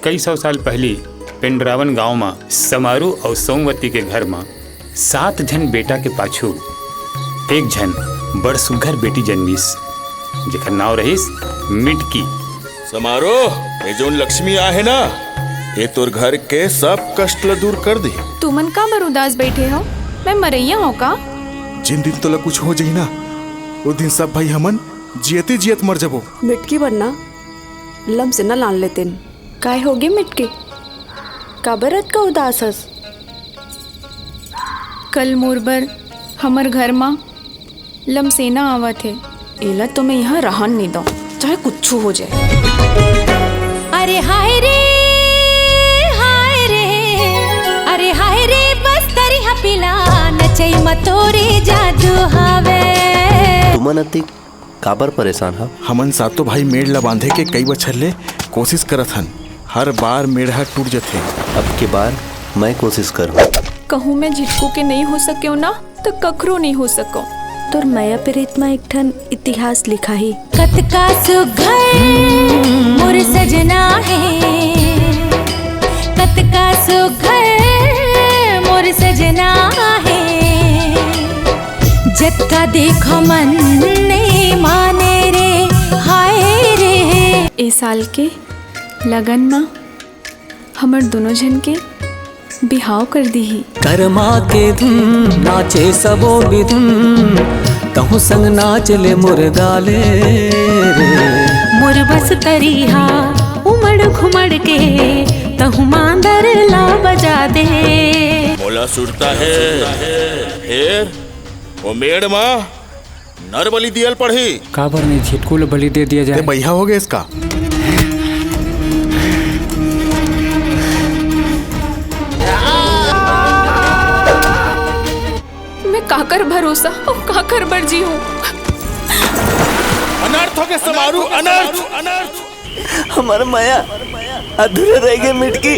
कई सौ साल पहले पेंड्रावन गांव में समारू और सोमवती के घर में 7 जन बेटा के पाछू एक जन बड़ सुघर बेटी जन्मीस, जेकर नाव रहीस मिटकी। समारो ये जोन लक्ष्मी आहे ना, ये तोर घर के सब कष्ट ल दूर कर दी। तुमन का बर उदास बैठे हो? मैं मरैया हो का? जिन दिन तोला कुछ हो जाई ना, वो दिन सब भाई हमन जियते जियत मर जबो। मिटकी बनना लम से न लान लेते। काय होगी मिटकी? काबरत का उदास हस? कल मोरबर हमर घर में लमसेना आवत है। एला तो मैं यहाँ रहन नहीं दो, चाहे कुछ हो जाए। अरे हाय रे, हाय रे, अरे हाय रे, बस तरी हपिला नचई मतोरे जादू हावे। तुमन अति काबर परेशान हा? हमन सातो भाई मेड़ ला बांधे के कई बछर ले कोशिश करत हन, हर बार मेढ़ा टूट जथे। अब के बार मैं कोशिश करूँ। कहूँ मैं झिटकू के नहीं हो सके ना तो कखरो नहीं हो सको। तोर माया प्रीत में एक ठन इतिहास लिखा ही। कतका सुघर मोर सजना है, कतका सुघर मोर सजना है, जत्का देखो मन नहीं माने रे, हाय रे। ए साल के लगन में हमर दोनों जन के बिहाव कर दी ही। कर्मा के धुन नाचे सबो बिधुन, कहूँ संग नाच ले मुर्गाले रे। मोर बस तरीहा उमड़ घुमड़ के तहु मांदर ला बजा दे। मोला सुरता है फिर वो मेड़ माँ नर बलि दियल पढ़ी। काबर ने झिटकू ल बलि दे दिया जाए। भैया हो गया इसका। काकर भरोसा और काकर बरजी हूँ। अनर्थ हो गए समारू, अनर्थ अनर्थ। हमारा माया अधूरे रह गए मिटकी,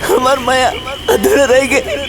हमार माया अधूरे रह गए।